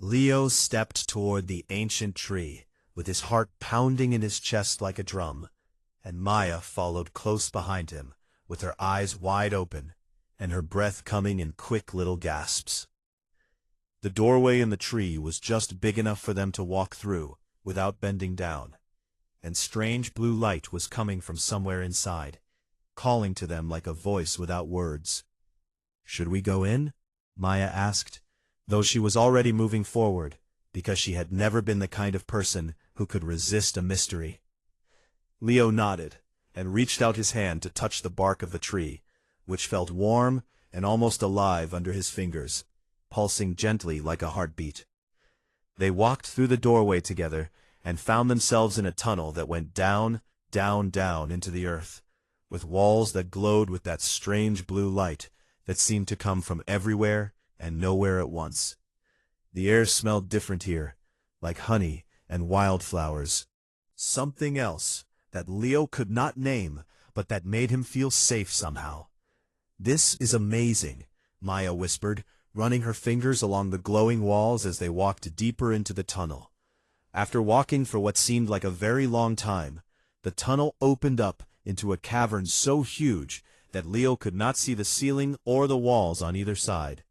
Leo stepped toward the ancient tree, with his heart pounding in his chest like a drum, and Maya followed close behind him, with her eyes wide open, and her breath coming in quick little gasps. The doorway in the tree was just big enough for them to walk through, without bending down, and strange blue light was coming from somewhere inside, calling to them like a voice without words. "Should we go in?" Maya asked, though she was already moving forward, because she had never been the kind of person who could resist a mystery. Leo nodded, and reached out his hand to touch the bark of the tree, which felt warm and almost alive under his fingers, pulsing gently like a heartbeat. They walked through the doorway together, and found themselves in a tunnel that went down, down, down into the earth, with walls that glowed with that strange blue light that seemed to come from everywhere and nowhere at once. The air smelled different here, like honey and wildflowers. Something else that Leo could not name, but that made him feel safe somehow. "This is amazing," Maya whispered, running her fingers along the glowing walls as they walked deeper into the tunnel. After walking for what seemed like a very long time, the tunnel opened up into a cavern so huge that Leo could not see the ceiling or the walls on either side.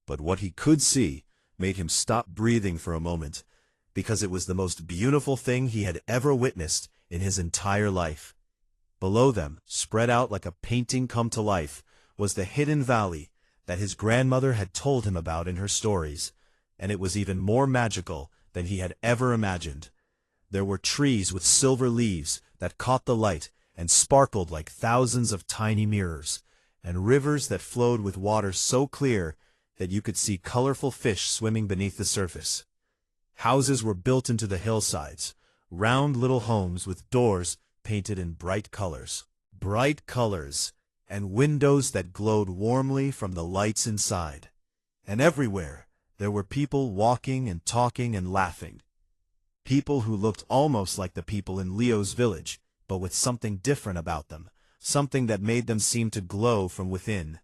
But what he could see made him stop breathing for a moment, because it was the most beautiful thing he had ever witnessed in his entire life. Below them, spread out like a painting come to life, was the hidden valley that his grandmother had told him about in her stories, and it was even more magical than he had ever imagined. There were trees with silver leaves that caught the light and sparkled like thousands of tiny mirrors, and rivers that flowed with water so clear that you could see colorful fish swimming beneath the surface. Houses were built into the hillsides, round little homes with doors painted in bright colors, and windows that glowed warmly from the lights inside. And everywhere there were people walking and talking and laughing. People who looked almost like the people in Leo's village, but with something different about them, something that made them seem to glow from within.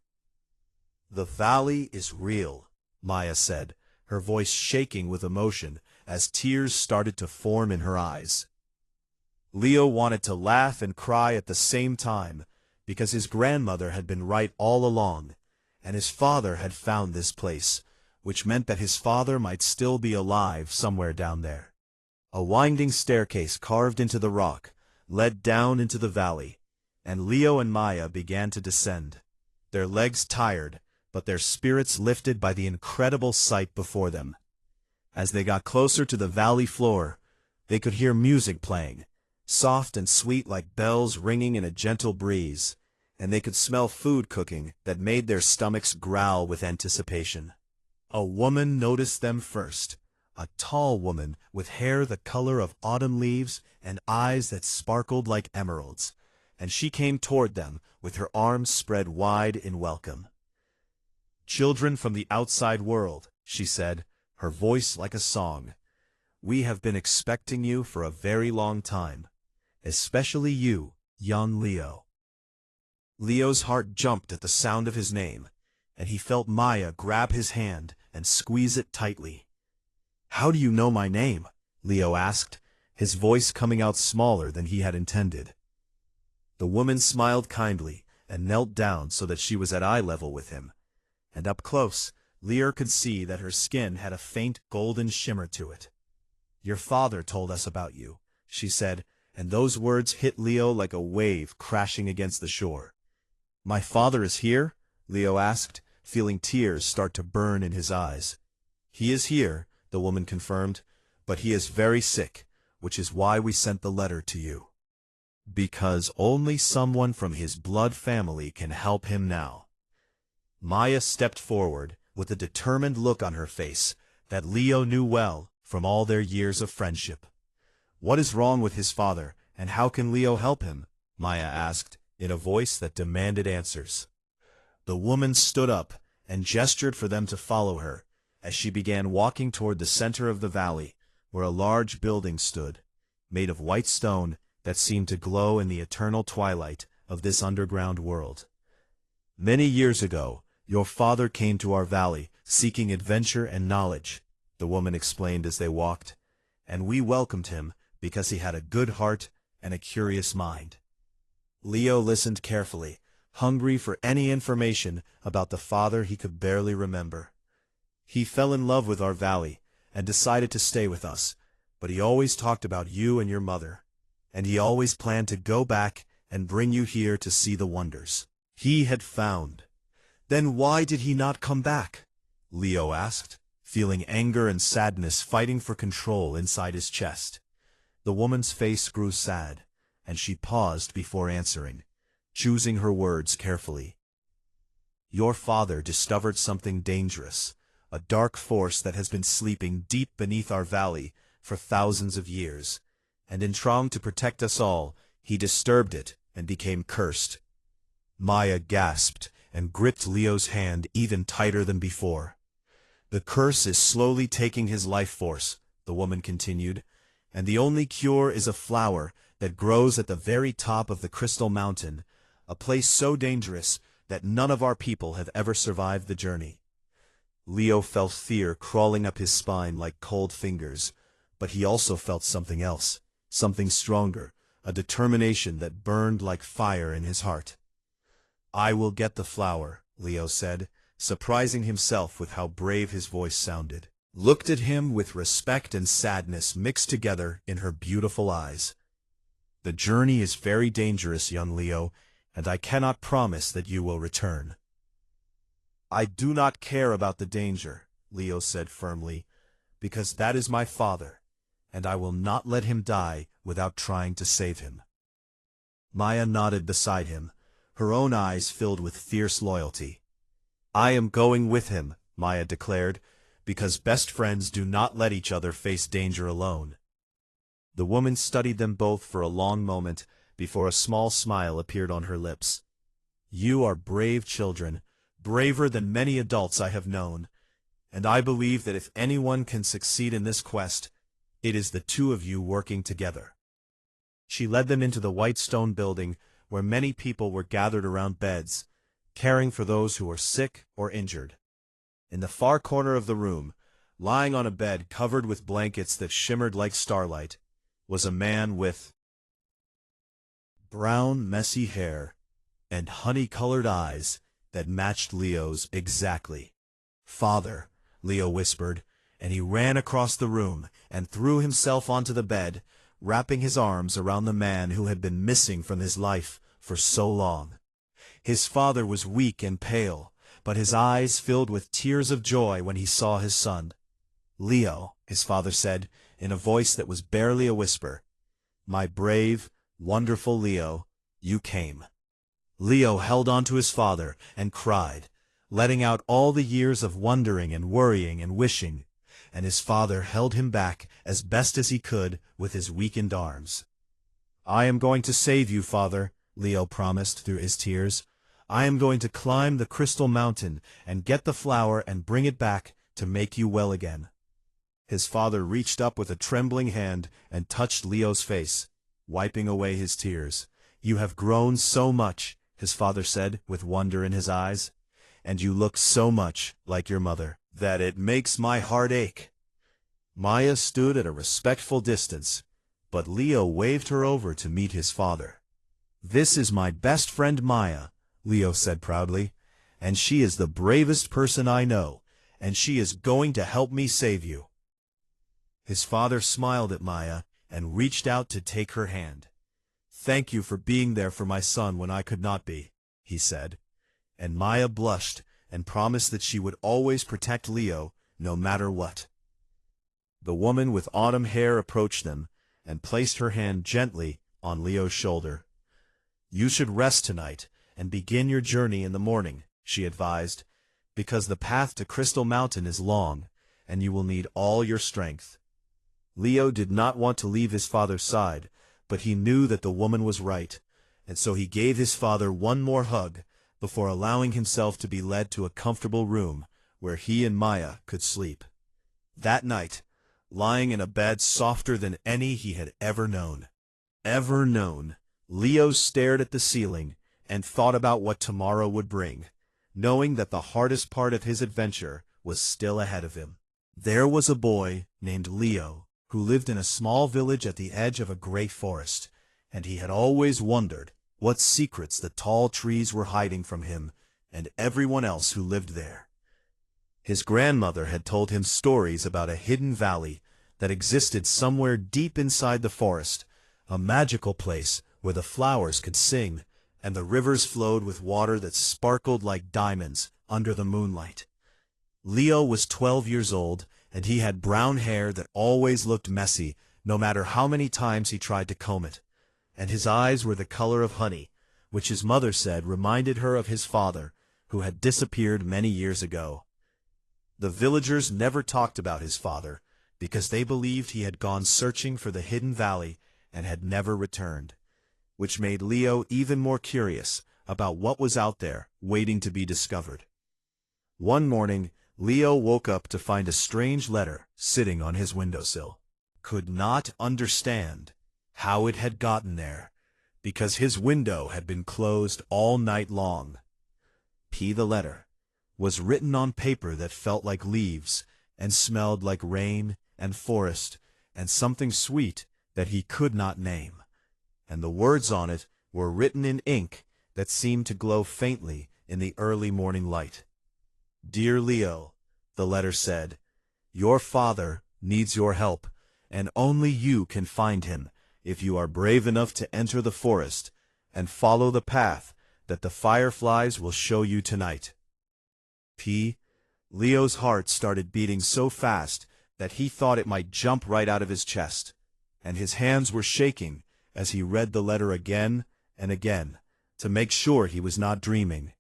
"The valley is real," Maya said, her voice shaking with emotion as tears started to form in her eyes. Leo wanted to laugh and cry at the same time, because his grandmother had been right all along, and his father had found this place, which meant that his father might still be alive somewhere down there. A winding staircase carved into the rock led down into the valley, and Leo and Maya began to descend, their legs tired, but their spirits lifted by the incredible sight before them. As they got closer to the valley floor, they could hear music playing, soft and sweet like bells ringing in a gentle breeze, and they could smell food cooking that made their stomachs growl with anticipation. A woman noticed them first, a tall woman with hair the color of autumn leaves and eyes that sparkled like emeralds, and she came toward them with her arms spread wide in welcome. "Children from the outside world," she said, her voice like a song. "We have been expecting you for a very long time, especially you, young Leo." Leo's heart jumped at the sound of his name, and he felt Maya grab his hand and squeeze it tightly. "How do you know my name?" Leo asked, his voice coming out smaller than he had intended. The woman smiled kindly and knelt down so that she was at eye level with him, and up close, Leo could see that her skin had a faint golden shimmer to it. "Your father told us about you," she said, and those words hit Leo like a wave crashing against the shore. "My father is here?" Leo asked, feeling tears start to burn in his eyes. "He is here," the woman confirmed, "but he is very sick, which is why we sent the letter to you. Because only someone from his blood family can help him now." Maya stepped forward, with a determined look on her face that Leo knew well from all their years of friendship. "What is wrong with his father, and how can Leo help him?" Maya asked, in a voice that demanded answers. The woman stood up and gestured for them to follow her, as she began walking toward the center of the valley, where a large building stood, made of white stone that seemed to glow in the eternal twilight of this underground world. "Many years ago, your father came to our valley, seeking adventure and knowledge," the woman explained as they walked, and we welcomed him because he had a good heart and a curious mind. Leo listened carefully, hungry for any information about the father he could barely remember. He fell in love with our valley and decided to stay with us, but he always talked about you and your mother, and he always planned to go back and bring you here to see the wonders he had found. Then why did he not come back? Leo asked, feeling anger and sadness fighting for control inside his chest. The woman's face grew sad, and she paused before answering, choosing her words carefully. Your father discovered something dangerous, a dark force that has been sleeping deep beneath our valley for thousands of years, and in trying to protect us all, he disturbed it and became cursed. Maya gasped and gripped Leo's hand even tighter than before. The curse is slowly taking his life force, the woman continued, and the only cure is a flower that grows at the very top of the Crystal Mountain, a place so dangerous that none of our people have ever survived the journey. Leo felt fear crawling up his spine like cold fingers, but he also felt something else, something stronger, a determination that burned like fire in his heart. I will get the flower, Leo said, surprising himself with how brave his voice sounded. Looked at him with respect and sadness mixed together in her beautiful eyes. The journey is very dangerous, young Leo, and I cannot promise that you will return. I do not care about the danger, Leo said firmly, because that is my father, and I will not let him die without trying to save him. Maya nodded beside him, her own eyes filled with fierce loyalty. I am going with him, Maya declared, because best friends do not let each other face danger alone. The woman studied them both for a long moment before a small smile appeared on her lips. You are brave children, braver than many adults I have known, and I believe that if anyone can succeed in this quest, it is the two of you working together. She led them into the white stone building where many people were gathered around beds, caring for those who were sick or injured. In the far corner of the room, lying on a bed covered with blankets that shimmered like starlight, was a man with brown, messy hair and honey-colored eyes that matched Leo's exactly. Father, Leo whispered, and he ran across the room and threw himself onto the bed, wrapping his arms around the man who had been missing from his life for so long. His father was weak and pale, but his eyes filled with tears of joy when he saw his son. Leo, his father said, in a voice that was barely a whisper, my brave, wonderful Leo, you came. Leo held on to his father and cried, letting out all the years of wondering and worrying and wishing, and his father held him back as best as he could with his weakened arms. I am going to save you, father, Leo promised through his tears. I am going to climb the Crystal Mountain and get the flower and bring it back to make you well again. His father reached up with a trembling hand and touched Leo's face, wiping away his tears. You have grown so much, his father said with wonder in his eyes, and you look so much like your mother, that it makes my heart ache. Maya stood at a respectful distance, but Leo waved her over to meet his father. This is my best friend Maya, Leo said proudly, and she is the bravest person I know, and she is going to help me save you. His father smiled at Maya and reached out to take her hand. Thank you for being there for my son when I could not be, he said, and Maya blushed and promised that she would always protect Leo no matter what. The woman with autumn hair approached them and placed her hand gently on Leo's shoulder. You should rest tonight and begin your journey in the morning, she advised, because the path to Crystal Mountain is long, and you will need all your strength. Leo did not want to leave his father's side, but he knew that the woman was right, and so he gave his father one more hug before allowing himself to be led to a comfortable room where he and Maya could sleep. That night, lying in a bed softer than any he had ever known, Leo stared at the ceiling and thought about what tomorrow would bring, knowing that the hardest part of his adventure was still ahead of him. There was a boy named Leo who lived in a small village at the edge of a great forest, and he had always wondered what secrets the tall trees were hiding from him and everyone else who lived there. His grandmother had told him stories about a hidden valley that existed somewhere deep inside the forest, a magical place where the flowers could sing and the rivers flowed with water that sparkled like diamonds under the moonlight. Leo was 12 years old, and he had brown hair that always looked messy, no matter how many times he tried to comb it, and his eyes were the color of honey, which his mother said reminded her of his father, who had disappeared many years ago. The villagers never talked about his father, because they believed he had gone searching for the hidden valley and had never returned, which made Leo even more curious about what was out there waiting to be discovered. One morning, Leo woke up to find a strange letter sitting on his windowsill. Could not understand how it had gotten there, because his window had been closed all night long. The letter was written on paper that felt like leaves and smelled like rain and forest and something sweet that he could not name, and the words on it were written in ink that seemed to glow faintly in the early morning light. Dear Leo, the letter said, your father needs your help, and only you can find him if you are brave enough to enter the forest and follow the path that the fireflies will show you tonight. Leo's heart started beating so fast that he thought it might jump right out of his chest, and his hands were shaking as he read the letter again and again to make sure he was not dreaming.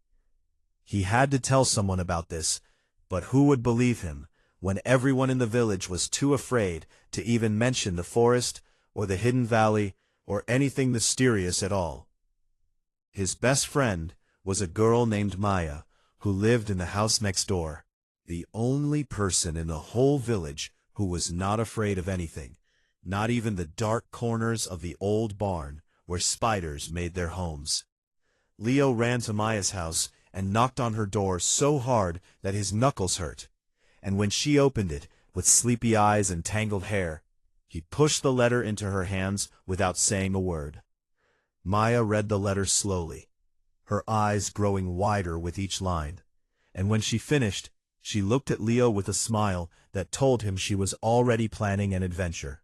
He had to tell someone about this, but who would believe him when everyone in the village was too afraid to even mention the forest or the hidden valley or anything mysterious at all? His best friend was a girl named Maya, who lived in the house next door, the only person in the whole village who was not afraid of anything, not even the dark corners of the old barn where spiders made their homes. Leo ran to Maya's house and knocked on her door so hard that his knuckles hurt, and when she opened it, with sleepy eyes and tangled hair, he pushed the letter into her hands without saying a word. Maya read the letter slowly, her eyes growing wider with each line, and when she finished, she looked at Leo with a smile that told him she was already planning an adventure.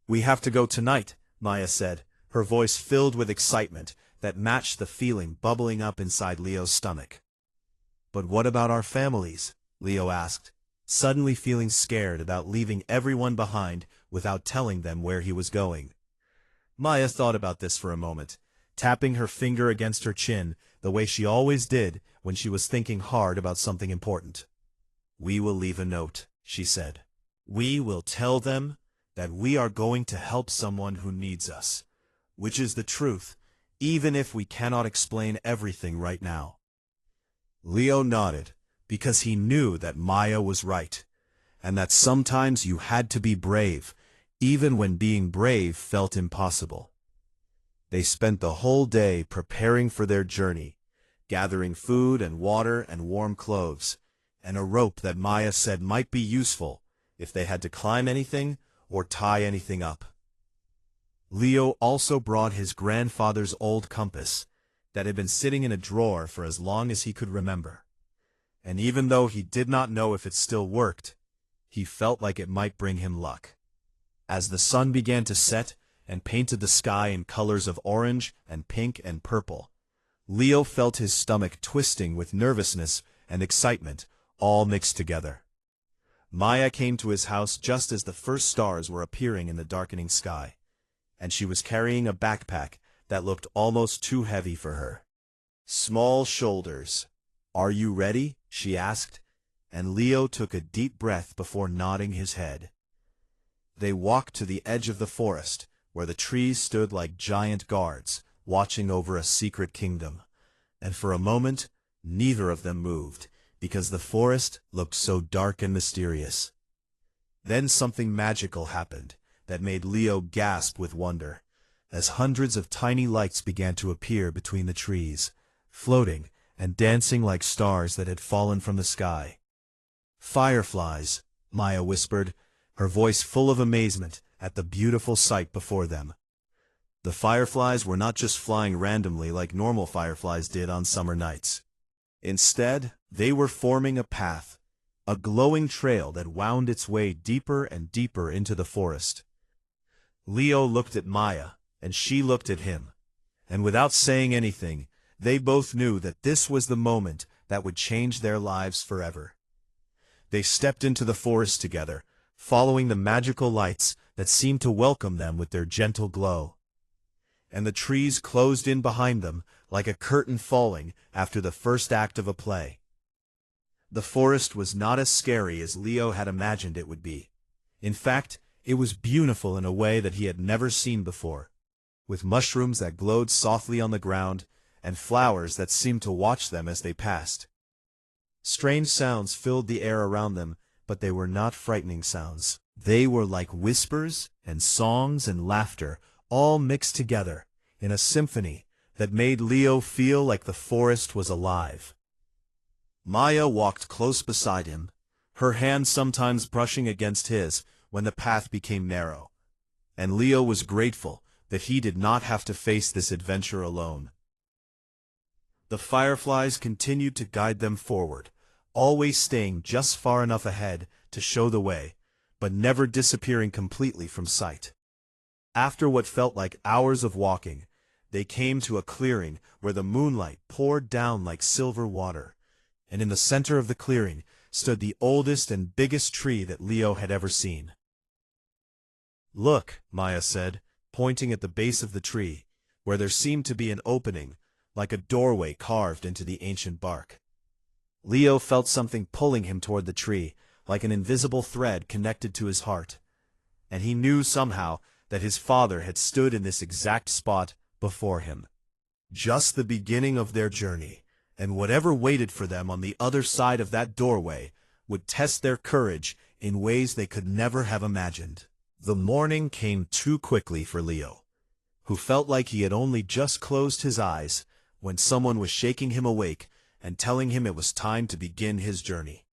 We have to go tonight, Maya said, her voice filled with excitement that matched the feeling bubbling up inside Leo's stomach. But what about our families? Leo asked, suddenly feeling scared about leaving everyone behind without telling them where he was going. Maya thought about this for a moment, tapping her finger against her chin the way she always did when she was thinking hard about something important. We will leave a note, she said. We will tell them that we are going to help someone who needs us, which is the truth, even if we cannot explain everything right now. Leo nodded, because he knew that Maya was right, and that sometimes you had to be brave, even when being brave felt impossible. They spent the whole day preparing for their journey, gathering food and water and warm clothes, and a rope that Maya said might be useful if they had to climb anything or tie anything up. Leo also brought his grandfather's old compass that had been sitting in a drawer for as long as he could remember. And even though he did not know if it still worked, he felt like it might bring him luck. As the sun began to set and painted the sky in colors of orange and pink and purple, Leo felt his stomach twisting with nervousness and excitement, all mixed together. Maya came to his house just as the first stars were appearing in the darkening sky, and she was carrying a backpack that looked almost too heavy for her. Small shoulders. Are you ready? She asked, and Leo took a deep breath before nodding his head. They walked to the edge of the forest, where the trees stood like giant guards, watching over a secret kingdom, and for a moment neither of them moved, because the forest looked so dark and mysterious. Then something magical happened that made Leo gasp with wonder, as hundreds of tiny lights began to appear between the trees, floating and dancing like stars that had fallen from the sky. Fireflies, Maya whispered, her voice full of amazement at the beautiful sight before them. The fireflies were not just flying randomly like normal fireflies did on summer nights. Instead, they were forming a path, a glowing trail that wound its way deeper and deeper into the forest. Leo looked at Maya, and she looked at him. And without saying anything, they both knew that this was the moment that would change their lives forever. They stepped into the forest together, following the magical lights that seemed to welcome them with their gentle glow. And the trees closed in behind them like a curtain falling after the first act of a play. The forest was not as scary as Leo had imagined it would be. In fact, it was beautiful in a way that he had never seen before, with mushrooms that glowed softly on the ground and flowers that seemed to watch them as they passed. Strange sounds filled the air around them, but they were not frightening sounds. They were like whispers and songs and laughter, all mixed together in a symphony that made Leo feel like the forest was alive. Maya walked close beside him, her hand sometimes brushing against his when the path became narrow, and Leo was grateful that he did not have to face this adventure alone. The fireflies continued to guide them forward, always staying just far enough ahead to show the way, but never disappearing completely from sight. After what felt like hours of walking, they came to a clearing where the moonlight poured down like silver water, and in the center of the clearing stood the oldest and biggest tree that Leo had ever seen. "Look," Maya said, pointing at the base of the tree, where there seemed to be an opening, like a doorway carved into the ancient bark. Leo felt something pulling him toward the tree, like an invisible thread connected to his heart, and he knew somehow that his father had stood in this exact spot before him. Just the beginning of their journey, and whatever waited for them on the other side of that doorway would test their courage in ways they could never have imagined. The morning came too quickly for Leo, who felt like he had only just closed his eyes when someone was shaking him awake and telling him it was time to begin his journey.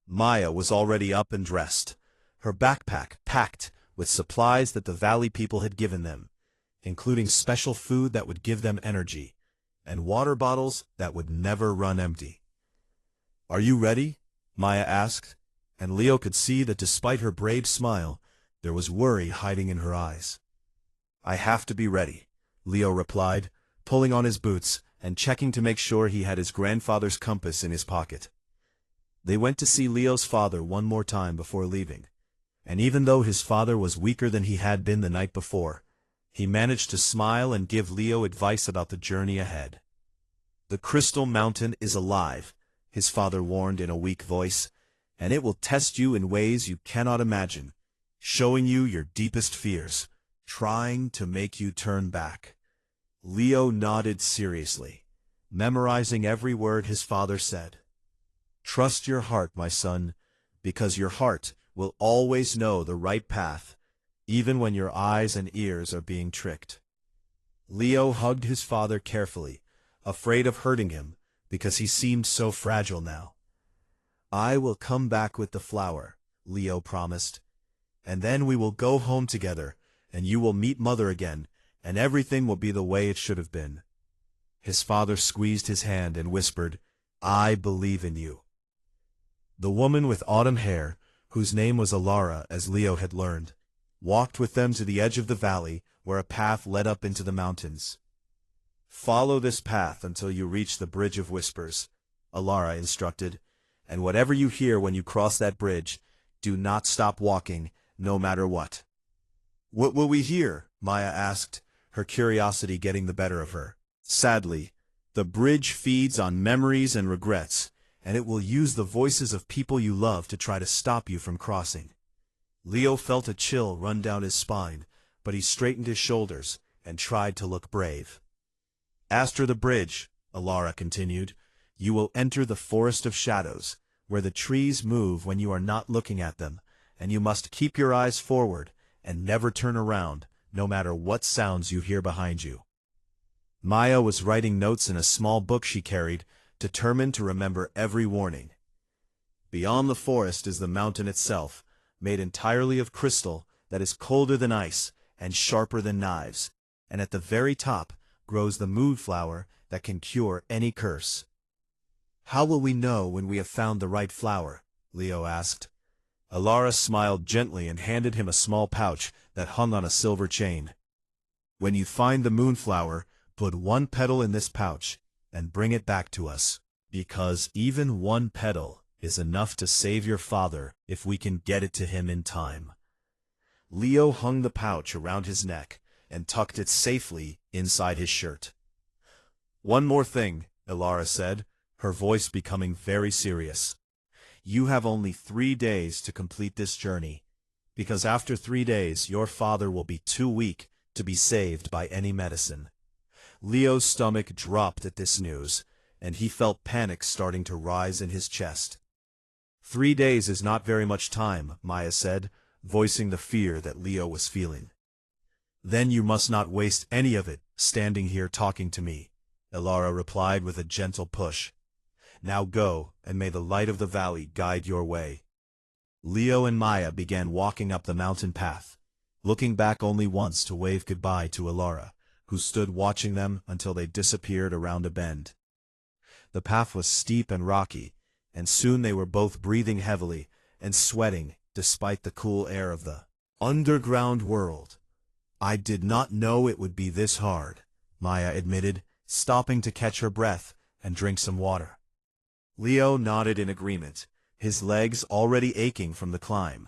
Maya was already up and dressed, her backpack packed with supplies that the valley people had given them, including special food that would give them energy, and water bottles that would never run empty. "Are you ready?" Maya asked, and Leo could see that despite her brave smile, there was worry hiding in her eyes. "I have to be ready," Leo replied, pulling on his boots and checking to make sure he had his grandfather's compass in his pocket. They went to see Leo's father one more time before leaving, and even though his father was weaker than he had been the night before, he managed to smile and give Leo advice about the journey ahead. "The Crystal Mountain is alive," his father warned in a weak voice, "and it will test you in ways you cannot imagine, showing you your deepest fears, trying to make you turn back." Leo nodded seriously, memorizing every word his father said. "Trust your heart, my son, because your heart will always know the right path, even when your eyes and ears are being tricked." Leo hugged his father carefully, afraid of hurting him because he seemed so fragile now. "I will come back with the flower," Leo promised, "and then we will go home together, and you will meet Mother again, and everything will be the way it should have been." His father squeezed his hand and whispered, "I believe in you." The woman with autumn hair, whose name was Alara as Leo had learned, walked with them to the edge of the valley where a path led up into the mountains. "Follow this path until you reach the Bridge of Whispers," Alara instructed, "and whatever you hear when you cross that bridge, do not stop walking, no matter what." "What will we hear?" Maya asked, her curiosity getting the better of her. "Sadly, the bridge feeds on memories and regrets, and it will use the voices of people you love to try to stop you from crossing." Leo felt a chill run down his spine, but he straightened his shoulders and tried to look brave. "After the bridge," Alara continued, "you will enter the Forest of Shadows, where the trees move when you are not looking at them, and you must keep your eyes forward and never turn around, no matter what sounds you hear behind you." Maya was writing notes in a small book she carried, determined to remember every warning. Beyond the forest is the mountain itself, made entirely of crystal that is colder than ice and sharper than knives, and at the very top grows the moonflower that can cure any curse. "How will we know when we have found the right flower?" Leo asked. Alara smiled gently and handed him a small pouch that hung on a silver chain. "When you find the moonflower, put one petal in this pouch and bring it back to us, because even one petal is enough to save your father if we can get it to him in time." Leo hung the pouch around his neck and tucked it safely inside his shirt. "One more thing," Alara said, her voice becoming very serious. "You have only 3 days to complete this journey, because after 3 days your father will be too weak to be saved by any medicine." Leo's stomach dropped at this news, and he felt panic starting to rise in his chest. 3 days is not very much time," Maya said, voicing the fear that Leo was feeling. "Then you must not waste any of it standing here talking to me," Alara replied with a gentle push. "Now go, and may the light of the valley guide your way." Leo and Maya began walking up the mountain path, looking back only once to wave goodbye to Alara, who stood watching them until they disappeared around a bend. The path was steep and rocky, and soon they were both breathing heavily and sweating despite the cool air of the underground world. "I did not know it would be this hard," Maya admitted, stopping to catch her breath and drink some water. Leo nodded in agreement, his legs already aching from the climb.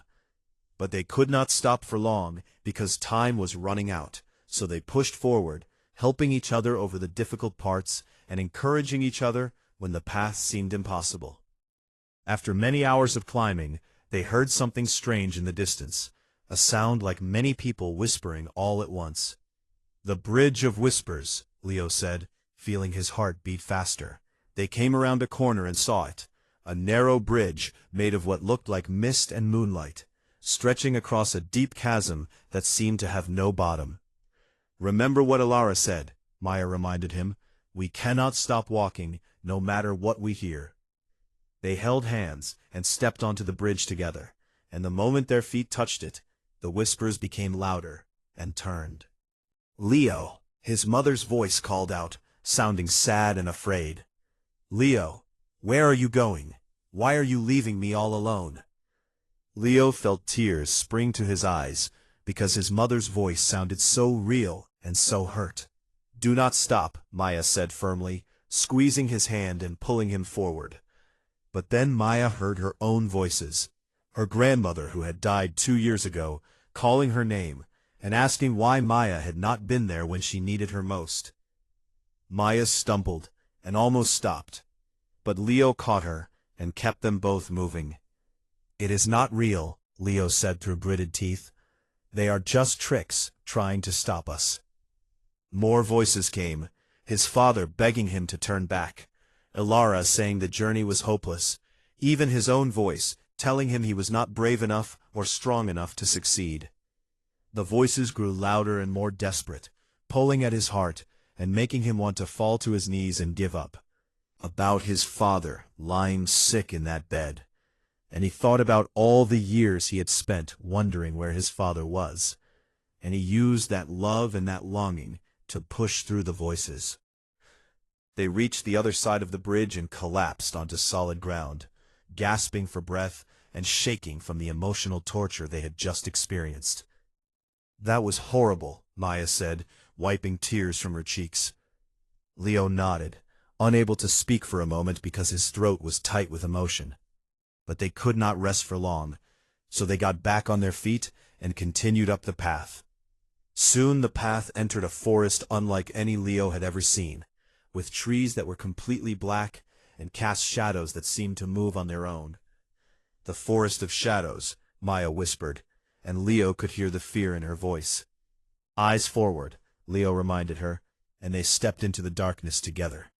But they could not stop for long because time was running out, so they pushed forward, helping each other over the difficult parts and encouraging each other when the path seemed impossible. After many hours of climbing, they heard something strange in the distance, a sound like many people whispering all at once. "The Bridge of Whispers," Leo said, feeling his heart beat faster. They came around a corner and saw it, a narrow bridge made of what looked like mist and moonlight, stretching across a deep chasm that seemed to have no bottom. "Remember what Alara said," Maya reminded him. "We cannot stop walking, no matter what we hear." They held hands and stepped onto the bridge together, and the moment their feet touched it, the whispers became louder and turned. "Leo," his mother's voice called out, sounding sad and afraid. "Leo, where are you going? Why are you leaving me all alone?" Leo felt tears spring to his eyes, because his mother's voice sounded so real and so hurt. "Do not stop," Maya said firmly, squeezing his hand and pulling him forward. But then Maya heard her own voices, her grandmother who had died 2 years ago, calling her name and asking why Maya had not been there when she needed her most. Maya stumbled and almost stopped, but Leo caught her and kept them both moving. "It is not real," Leo said through gritted teeth. "They are just tricks trying to stop us." More voices came, his father begging him to turn back, Alara saying the journey was hopeless, even his own voice telling him he was not brave enough or strong enough to succeed. The voices grew louder and more desperate, pulling at his heart and making him want to fall to his knees and give up. About his father lying sick in that bed, and he thought about all the years he had spent wondering where his father was, and he used that love and that longing to push through the voices. They reached the other side of the bridge and collapsed onto solid ground, gasping for breath and shaking from the emotional torture they had just experienced. "That was horrible," Maya said, wiping tears from her cheeks. Leo nodded, unable to speak for a moment because his throat was tight with emotion. But they could not rest for long, so they got back on their feet and continued up the path. Soon the path entered a forest unlike any Leo had ever seen, with trees that were completely black and cast shadows that seemed to move on their own. "The Forest of Shadows," Maya whispered, and Leo could hear the fear in her voice. "Eyes forward," Leo reminded her, and they stepped into the darkness together.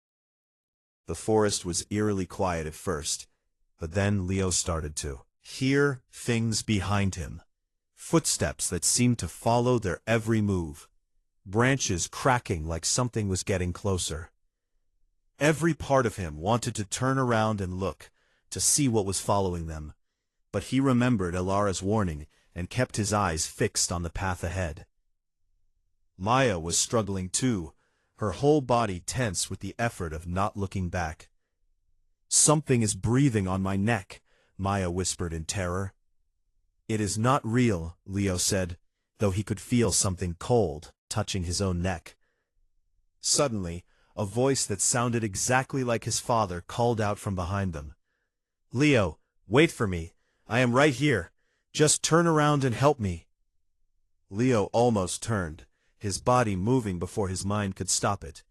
The forest was eerily quiet at first, but then Leo started to hear things behind him, footsteps that seemed to follow their every move, branches cracking like something was getting closer. Every part of him wanted to turn around and look, to see what was following them. But he remembered Elara's warning and kept his eyes fixed on the path ahead. Maya was struggling too, her whole body tense with the effort of not looking back. "Something is breathing on my neck," Maya whispered in terror. "It is not real," Leo said, though he could feel something cold touching his own neck. Suddenly, a voice that sounded exactly like his father called out from behind them. "Leo, wait for me. I am right here. Just turn around and help me." Leo almost turned, his body moving before his mind could stop it.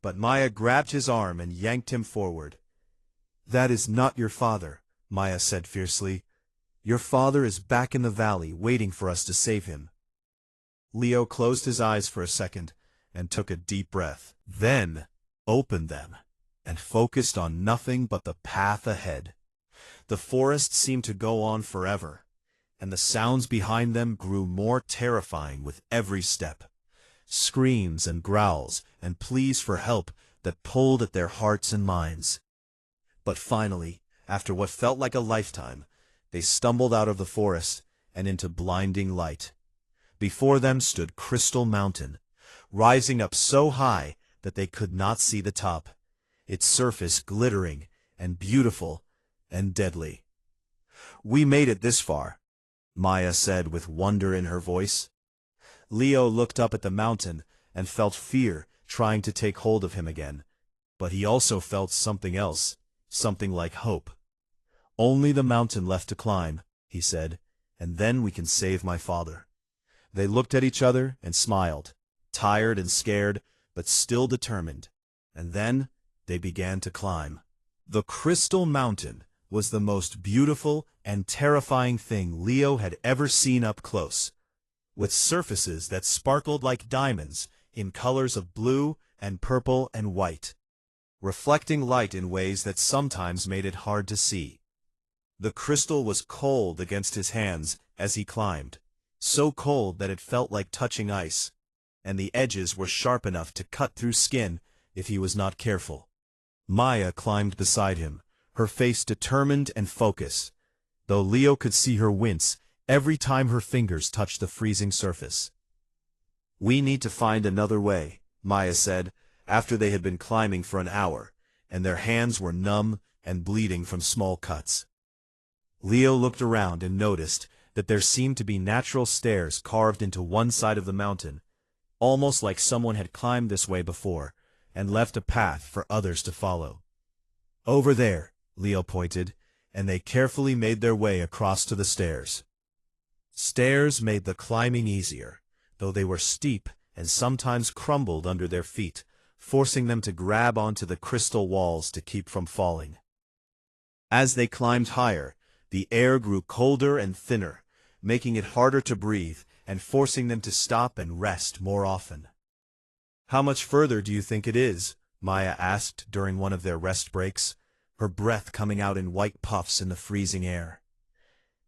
But Maya grabbed his arm and yanked him forward. "That is not your father," Maya said fiercely. "Your father is back in the valley waiting for us to save him." Leo closed his eyes for a second and took a deep breath, then opened them and focused on nothing but the path ahead. The forest seemed to go on forever, and the sounds behind them grew more terrifying with every step. Screams and growls and pleas for help that pulled at their hearts and minds. But finally, after what felt like a lifetime, they stumbled out of the forest and into blinding light. Before them stood Crystal Mountain, rising up so high that they could not see the top, its surface glittering and beautiful and deadly. "We made it this far," Maya said with wonder in her voice. Leo looked up at the mountain and felt fear trying to take hold of him again, but he also felt something else, something like hope. "Only the mountain left to climb," he said, "and then we can save my father." They looked at each other and smiled, tired and scared, but still determined, and then they began to climb. The Crystal Mountain was the most beautiful and terrifying thing Leo had ever seen up close, with surfaces that sparkled like diamonds in colors of blue and purple and white, reflecting light in ways that sometimes made it hard to see. The crystal was cold against his hands as he climbed, so cold that it felt like touching ice, and the edges were sharp enough to cut through skin if he was not careful. Maya climbed beside him, her face determined and focused, though Leo could see her wince every time her fingers touched the freezing surface. "We need to find another way," Maya said, after they had been climbing for an hour, and their hands were numb and bleeding from small cuts. Leo looked around and noticed that there seemed to be natural stairs carved into one side of the mountain, almost like someone had climbed this way before, and left a path for others to follow. "Over there," Leo pointed, and they carefully made their way across to the stairs. Stairs made the climbing easier, though they were steep and sometimes crumbled under their feet, forcing them to grab onto the crystal walls to keep from falling. As they climbed higher, the air grew colder and thinner, making it harder to breathe and forcing them to stop and rest more often. "How much further do you think it is?" Maya asked during one of their rest breaks, her breath coming out in white puffs in the freezing air.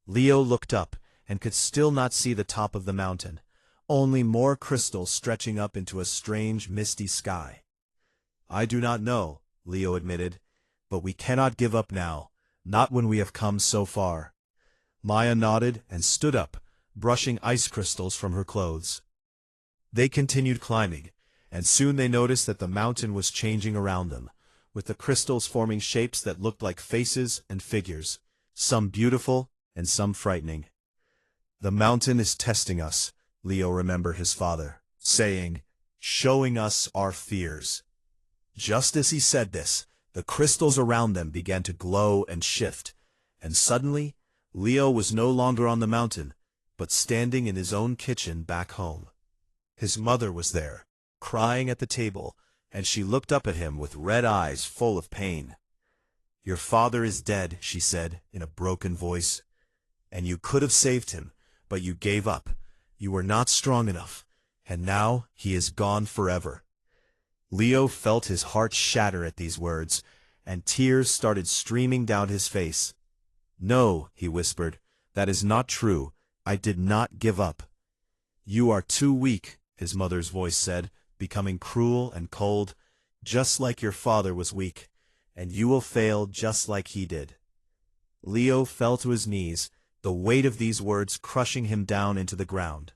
Leo looked up and could still not see the top of the mountain, only more crystals stretching up into a strange misty sky. "I do not know," Leo admitted, "but we cannot give up now, not when we have come so far." Maya nodded and stood up, brushing ice crystals from her clothes. They continued climbing, and soon they noticed that the mountain was changing around them, with the crystals forming shapes that looked like faces and figures, some beautiful and some frightening. "The mountain is testing us," Leo remembered his father saying, "showing us our fears." Just as he said this, the crystals around them began to glow and shift, and suddenly, Leo was no longer on the mountain, but standing in his own kitchen back home. His mother was there, crying at the table, and she looked up at him with red eyes full of pain. "Your father is dead," she said in a broken voice, "and you could have saved him, but you gave up. You were not strong enough, and now he is gone forever." Leo felt his heart shatter at these words, and tears started streaming down his face. "No," he whispered, "that is not true. I did not give up." "You are too weak," his mother's voice said, becoming cruel and cold, "just like your father was weak, and you will fail just like he did." Leo fell to his knees, the weight of these words crushing him down into the ground.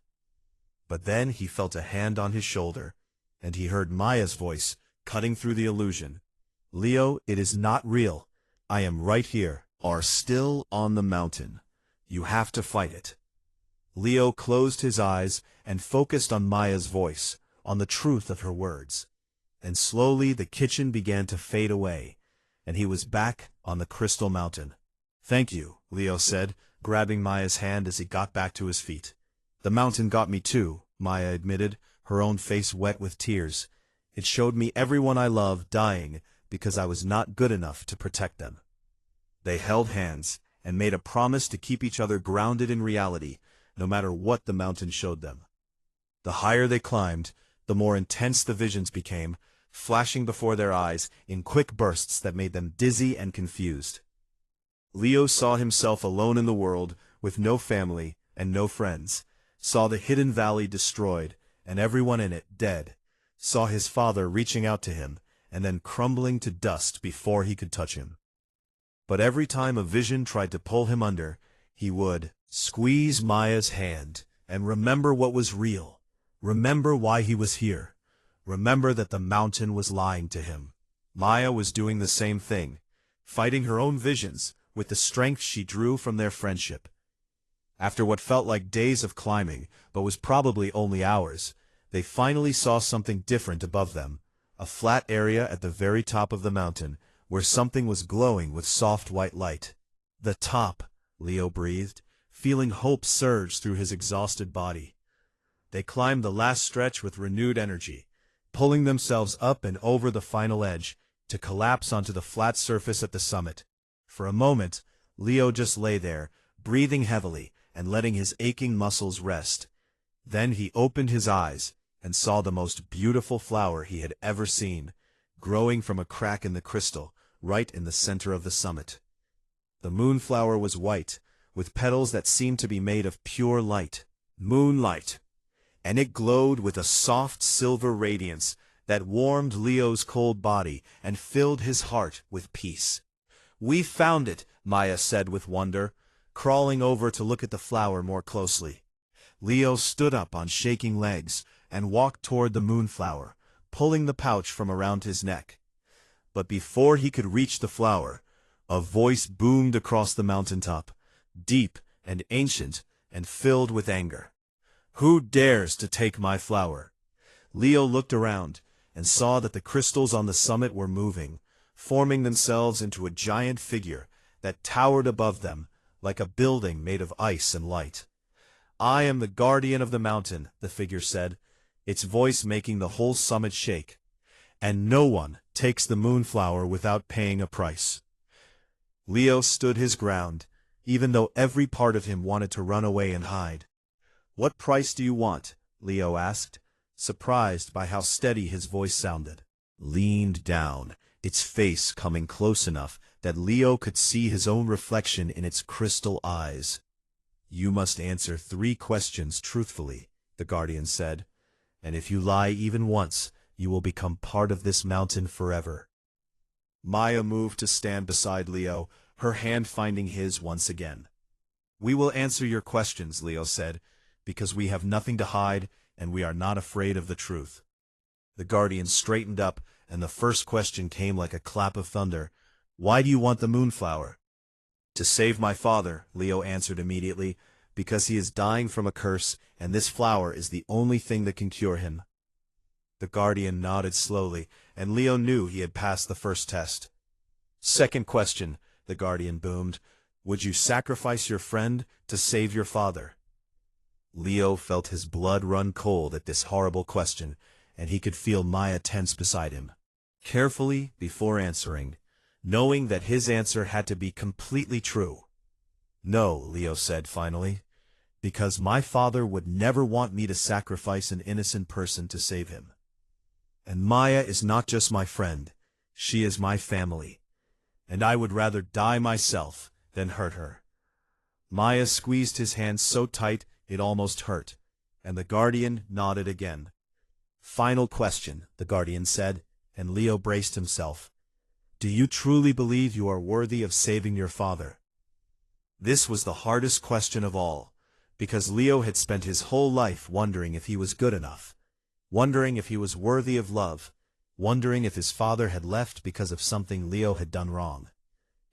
But then he felt a hand on his shoulder, and he heard Maya's voice, cutting through the illusion. "Leo, it is not real. I am right here, are still on the mountain. You have to fight it." Leo closed his eyes and focused on Maya's voice, on the truth of her words. And slowly the kitchen began to fade away, and he was back on the Crystal Mountain. "Thank you," Leo said, grabbing Maya's hand as he got back to his feet. "The mountain got me too," Maya admitted, her own face wet with tears. "It showed me everyone I love dying because I was not good enough to protect them." They held hands and made a promise to keep each other grounded in reality, no matter what the mountain showed them. The higher they climbed, the more intense the visions became, flashing before their eyes in quick bursts that made them dizzy and confused. Leo saw himself alone in the world, with no family and no friends, saw the hidden valley destroyed and everyone in it dead, saw his father reaching out to him and then crumbling to dust before he could touch him. But every time a vision tried to pull him under, he would squeeze Maya's hand and remember what was real, remember why he was here, remember that the mountain was lying to him. Maya was doing the same thing, fighting her own visions with the strength she drew from their friendship. After what felt like days of climbing, but was probably only hours, they finally saw something different above them, a flat area at the very top of the mountain, where something was glowing with soft white light. "The top," Leo breathed, feeling hope surge through his exhausted body. They climbed the last stretch with renewed energy, pulling themselves up and over the final edge, to collapse onto the flat surface at the summit. For a moment, Leo just lay there, breathing heavily and letting his aching muscles rest. Then he opened his eyes and saw the most beautiful flower he had ever seen, growing from a crack in the crystal, right in the center of the summit. The moonflower was white, with petals that seemed to be made of pure light, moonlight, and it glowed with a soft silver radiance that warmed Leo's cold body and filled his heart with peace. "We found it," Maya said with wonder, crawling over to look at the flower more closely. Leo stood up on shaking legs and walked toward the moonflower, pulling the pouch from around his neck. But before he could reach the flower, a voice boomed across the mountaintop, deep and ancient and filled with anger. "Who dares to take my flower?" Leo looked around and saw that the crystals on the summit were moving, forming themselves into a giant figure that towered above them like a building made of ice and light. "I am the guardian of the mountain," the figure said, its voice making the whole summit shake. "And no one takes the moonflower without paying a price." Leo stood his ground, even though every part of him wanted to run away and hide. "What price do you want?" Leo asked, surprised by how steady his voice sounded. Leaned down, its face coming close enough that Leo could see his own reflection in its crystal eyes. "You must answer 3 questions truthfully," the guardian said, "and if you lie even once, you will become part of this mountain forever." Maya moved to stand beside Leo, her hand finding his once again. "We will answer your questions," Leo said, "because we have nothing to hide and we are not afraid of the truth." The guardian straightened up, and the first question came like a clap of thunder. "Why do you want the moonflower?" "To save my father," Leo answered immediately, "because he is dying from a curse, and this flower is the only thing that can cure him." The guardian nodded slowly, and Leo knew he had passed the first test. "Second question," the guardian boomed, "would you sacrifice your friend to save your father?" Leo felt his blood run cold at this horrible question, and he could feel Maya tense beside him. Carefully, before answering, knowing that his answer had to be completely true. "No," Leo said finally, "because my father would never want me to sacrifice an innocent person to save him. And Maya is not just my friend, she is my family, and I would rather die myself than hurt her." Maya squeezed his hand so tight it almost hurt, and the guardian nodded again. "Final question," the guardian said, and Leo braced himself. "Do you truly believe you are worthy of saving your father?" This was the hardest question of all, because Leo had spent his whole life wondering if he was good enough, wondering if he was worthy of love, wondering if his father had left because of something Leo had done wrong.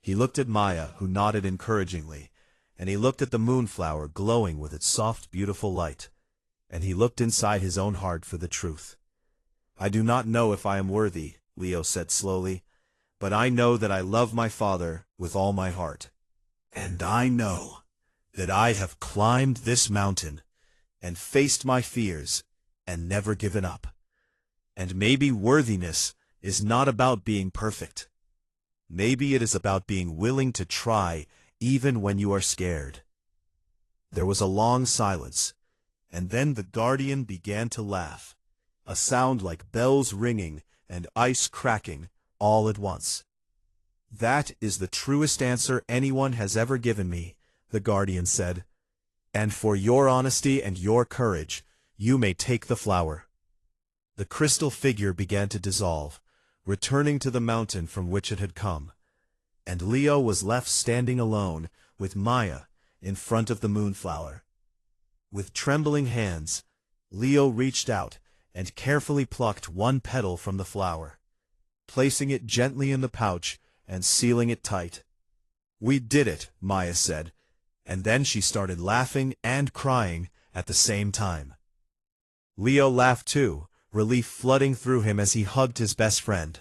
He looked at Maya, who nodded encouragingly, and he looked at the moonflower glowing with its soft, beautiful light, and he looked inside his own heart for the truth. "I do not know if I am worthy," Leo said slowly, "but I know that I love my father with all my heart. And I know that I have climbed this mountain and faced my fears and never given up. And maybe worthiness is not about being perfect. Maybe it is about being willing to try even when you are scared." There was a long silence, and then the guardian began to laugh, a sound like bells ringing and ice cracking all at once. "That is the truest answer anyone has ever given me," the guardian said. "And for your honesty and your courage, you may take the flower." The crystal figure began to dissolve, returning to the mountain from which it had come, and Leo was left standing alone with Maya in front of the moonflower. With trembling hands, Leo reached out and carefully plucked one petal from the flower, placing it gently in the pouch and sealing it tight. "We did it," Maya said, and then she started laughing and crying at the same time. Leo laughed too, relief flooding through him as he hugged his best friend.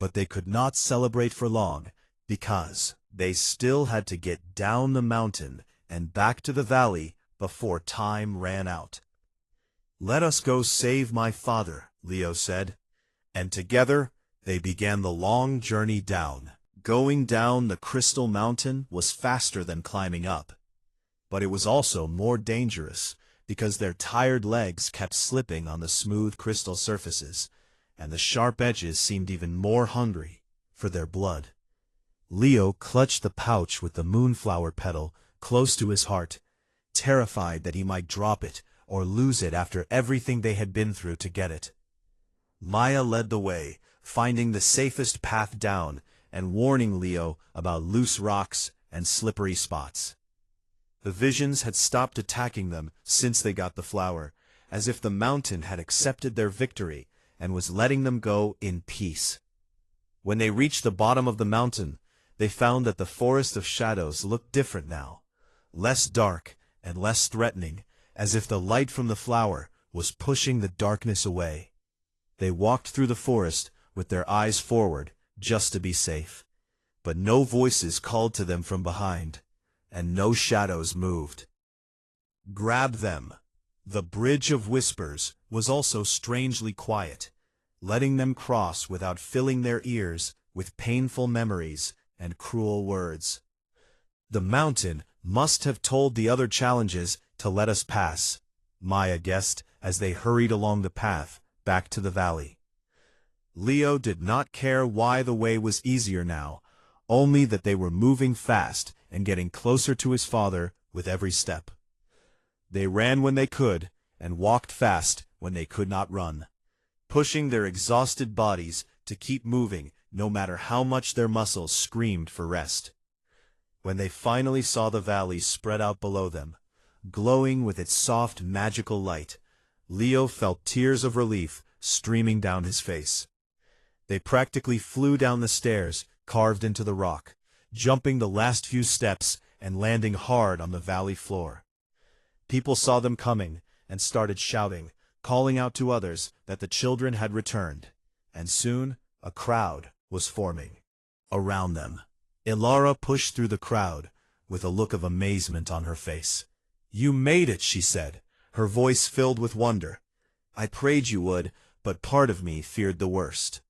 But they could not celebrate for long, because they still had to get down the mountain and back to the valley before time ran out. "Let us go save my father," Leo said, and together they began the long journey down. Going down the crystal mountain was faster than climbing up, but it was also more dangerous because their tired legs kept slipping on the smooth crystal surfaces, and the sharp edges seemed even more hungry for their blood. Leo clutched the pouch with the moonflower petal close to his heart, terrified that he might drop it or lose it after everything they had been through to get it. Maya led the way, finding the safest path down and warning Leo about loose rocks and slippery spots. The visions had stopped attacking them since they got the flower, as if the mountain had accepted their victory and was letting them go in peace. When they reached the bottom of the mountain, they found that the forest of shadows looked different now, less dark and less threatening, as if the light from the flower was pushing the darkness away. They walked through the forest with their eyes forward, just to be safe. But no voices called to them from behind, and no shadows moved. "Grab them." The bridge of whispers was also strangely quiet, letting them cross without filling their ears with painful memories and cruel words. "The mountain must have told the other challenges to let us pass," Maya guessed as they hurried along the path back to the valley. Leo did not care why the way was easier now, only that they were moving fast and getting closer to his father with every step. They ran when they could and walked fast when they could not run, pushing their exhausted bodies to keep moving no matter how much their muscles screamed for rest. When they finally saw the valley spread out below them, glowing with its soft, magical light, Leo felt tears of relief streaming down his face. They practically flew down the stairs carved into the rock, jumping the last few steps and landing hard on the valley floor. People saw them coming and started shouting, calling out to others that the children had returned, and soon a crowd was forming around them. Ilara pushed through the crowd with a look of amazement on her face. "You made it," she said, her voice filled with wonder. "I prayed you would, but part of me feared the worst."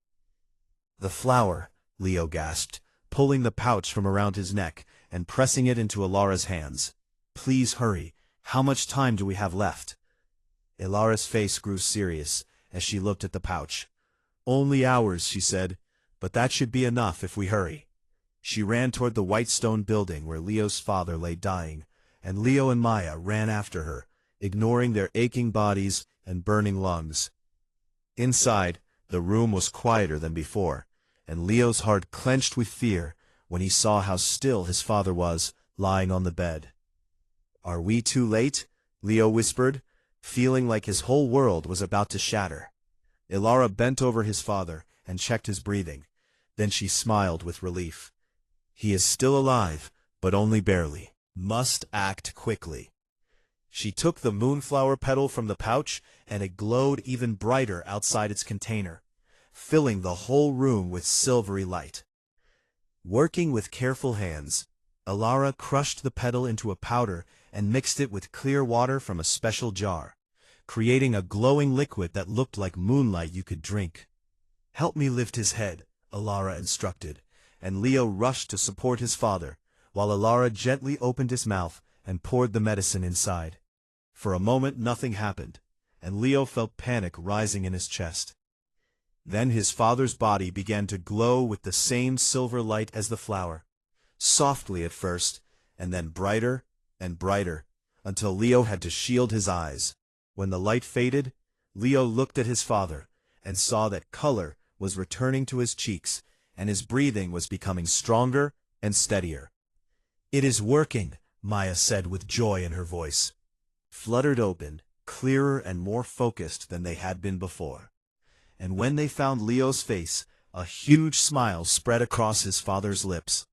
"The flower," Leo gasped, pulling the pouch from around his neck and pressing it into Ilara's hands. "Please hurry. How much time do we have left?" Ilara's face grew serious as she looked at the pouch. "Only hours," she said, "but that should be enough if we hurry." She ran toward the white stone building where Leo's father lay dying, and Leo and Maya ran after her, ignoring their aching bodies and burning lungs. Inside, the room was quieter than before, and Leo's heart clenched with fear when he saw how still his father was lying on the bed. "Are we too late?" Leo whispered, feeling like his whole world was about to shatter. Ilara bent over his father and checked his breathing. Then she smiled with relief. "He is still alive, but only barely. Must act quickly." She took the moonflower petal from the pouch, and it glowed even brighter outside its container, filling the whole room with silvery light. Working with careful hands, Ilara crushed the petal into a powder and mixed it with clear water from a special jar, creating a glowing liquid that looked like moonlight you could drink. "Help me lift his head," Ilara instructed, and Leo rushed to support his father, while Ilara gently opened his mouth and poured the medicine inside. For a moment nothing happened, and Leo felt panic rising in his chest. Then his father's body began to glow with the same silver light as the flower, softly at first, and then brighter and brighter, until Leo had to shield his eyes. When the light faded, Leo looked at his father and saw that color was returning to his cheeks, and his breathing was becoming stronger and steadier. "It is working," Maya said with joy in her voice. Fluttered open, clearer and more focused than they had been before. And when they found Leo's face, a huge smile spread across his father's lips.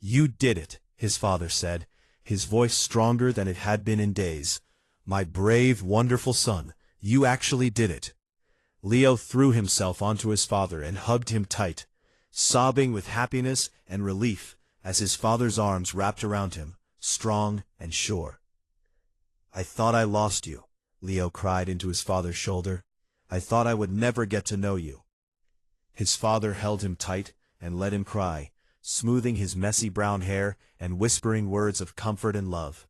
"You did it," his father said, his voice stronger than it had been in days. "My brave, wonderful son, you actually did it." Leo threw himself onto his father and hugged him tight, sobbing with happiness and relief as his father's arms wrapped around him, strong and sure. "I thought I lost you," Leo cried into his father's shoulder. "I thought I would never get to know you." His father held him tight and let him cry, smoothing his messy brown hair and whispering words of comfort and love.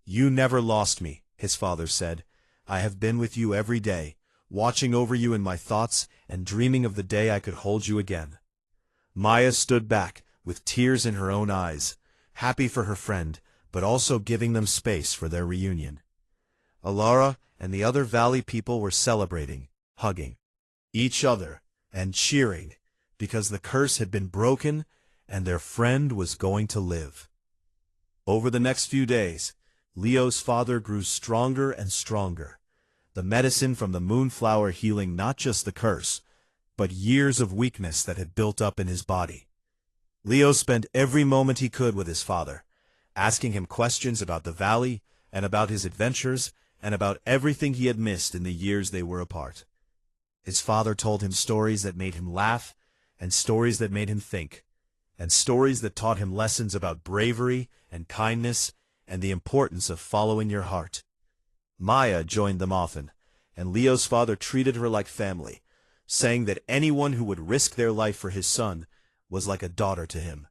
"You never lost me," his father said. "I have been with you every day, watching over you in my thoughts and dreaming of the day I could hold you again." Maya stood back, with tears in her own eyes, happy for her friend, but also giving them space for their reunion. Ilara and the other valley people were celebrating, hugging each other, and cheering, because the curse had been broken and their friend was going to live. Over the next few days, Leo's father grew stronger and stronger, the medicine from the moonflower healing not just the curse, but years of weakness that had built up in his body. Leo spent every moment he could with his father, asking him questions about the valley and about his adventures and about everything he had missed in the years they were apart. His father told him stories that made him laugh, and stories that made him think, and stories that taught him lessons about bravery and kindness and the importance of following your heart. Maya joined them often, and Leo's father treated her like family, saying that anyone who would risk their life for his son was like a daughter to him.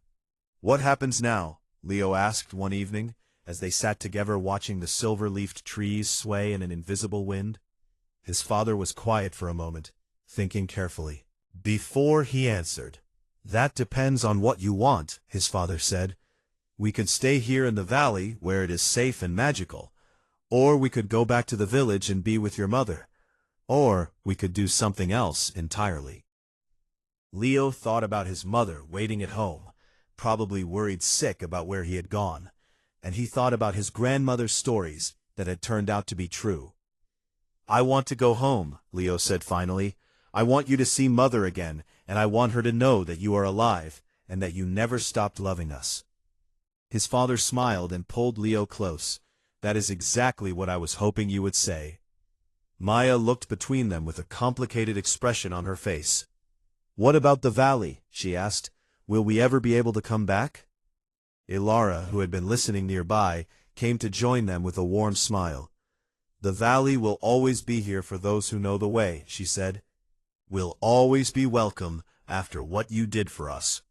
"What happens now?" Leo asked one evening, as they sat together watching the silver-leafed trees sway in an invisible wind. His father was quiet for a moment, thinking carefully. Before he answered, "That depends on what you want," his father said. "We could stay here in the valley, where it is safe and magical, or we could go back to the village and be with your mother, or we could do something else entirely." Leo thought about his mother waiting at home, probably worried sick about where he had gone, and he thought about his grandmother's stories that had turned out to be true. "I want to go home," Leo said finally. "I want you to see Mother again, and I want her to know that you are alive and that you never stopped loving us." His father smiled and pulled Leo close. "That is exactly what I was hoping you would say." Maya looked between them with a complicated expression on her face. "What about the valley?" she asked. "Will we ever be able to come back?" Ilara, who had been listening nearby, came to join them with a warm smile. "The valley will always be here for those who know the way," she said. "We'll always be welcome after what you did for us."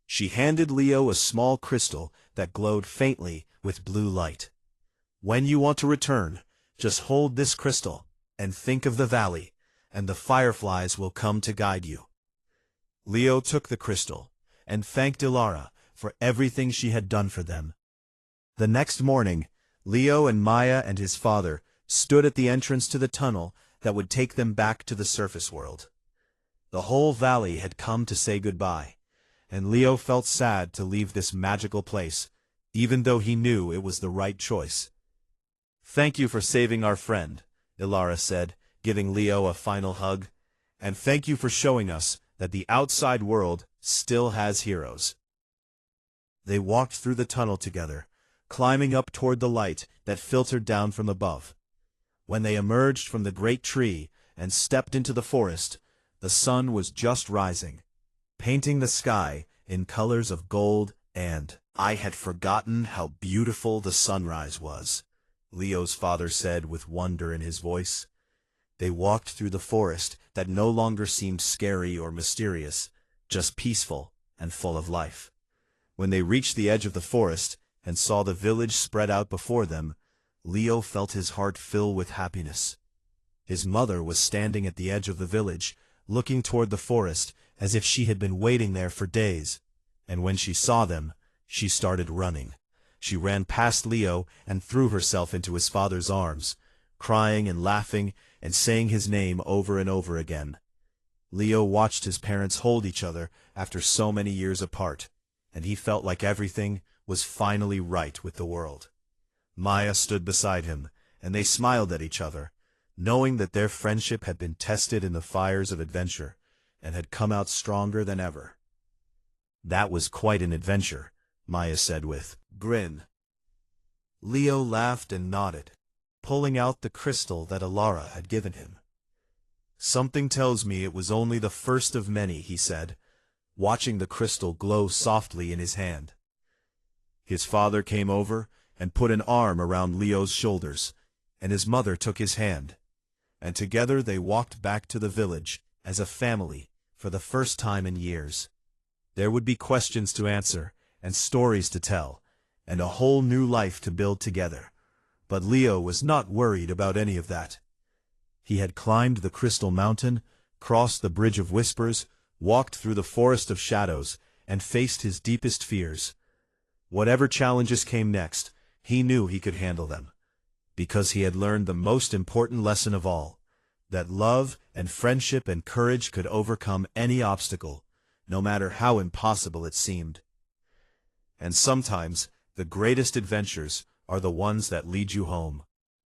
She handed Leo a small crystal that glowed faintly with blue light. "When you want to return, just hold this crystal and think of the valley, and the fireflies will come to guide you." Leo took the crystal and thanked Ilara for everything she had done for them. The next morning, Leo and Maya and his father stood at the entrance to the tunnel that would take them back to the surface world. The whole valley had come to say goodbye, and Leo felt sad to leave this magical place, even though he knew it was the right choice. "Thank you for saving our friend," Ilara said, giving Leo a final hug. "And thank you for showing us that the outside world still has heroes." They walked through the tunnel together, climbing up toward the light that filtered down from above. When they emerged from the great tree and stepped into the forest, the sun was just rising, painting the sky in colors of gold and "I had forgotten how beautiful the sunrise was," Leo's father said with wonder in his voice. They walked through the forest that no longer seemed scary or mysterious, just peaceful and full of life. When they reached the edge of the forest and saw the village spread out before them, Leo felt his heart fill with happiness. His mother was standing at the edge of the village, looking toward the forest as if she had been waiting there for days, and when she saw them, she started running. She ran past Leo and threw herself into his father's arms, crying and laughing and saying his name over and over again. Leo watched his parents hold each other after so many years apart, and he felt like everything was finally right with the world. Maya stood beside him, and they smiled at each other, knowing that their friendship had been tested in the fires of adventure and had come out stronger than ever. "That was quite an adventure," Maya said with grin. Leo laughed and nodded, pulling out the crystal that Ilara had given him. "Something tells me it was only the first of many," he said, watching the crystal glow softly in his hand. His father came over and put an arm around Leo's shoulders, and his mother took his hand, and together they walked back to the village as a family for the first time in years. There would be questions to answer, and stories to tell, and a whole new life to build together. But Leo was not worried about any of that. He had climbed the Crystal Mountain, crossed the Bridge of Whispers, walked through the Forest of Shadows, and faced his deepest fears. Whatever challenges came next, he knew he could handle them, because he had learned the most important lesson of all, that love and friendship and courage could overcome any obstacle, no matter how impossible it seemed. And sometimes, the greatest adventures are the ones that lead you home.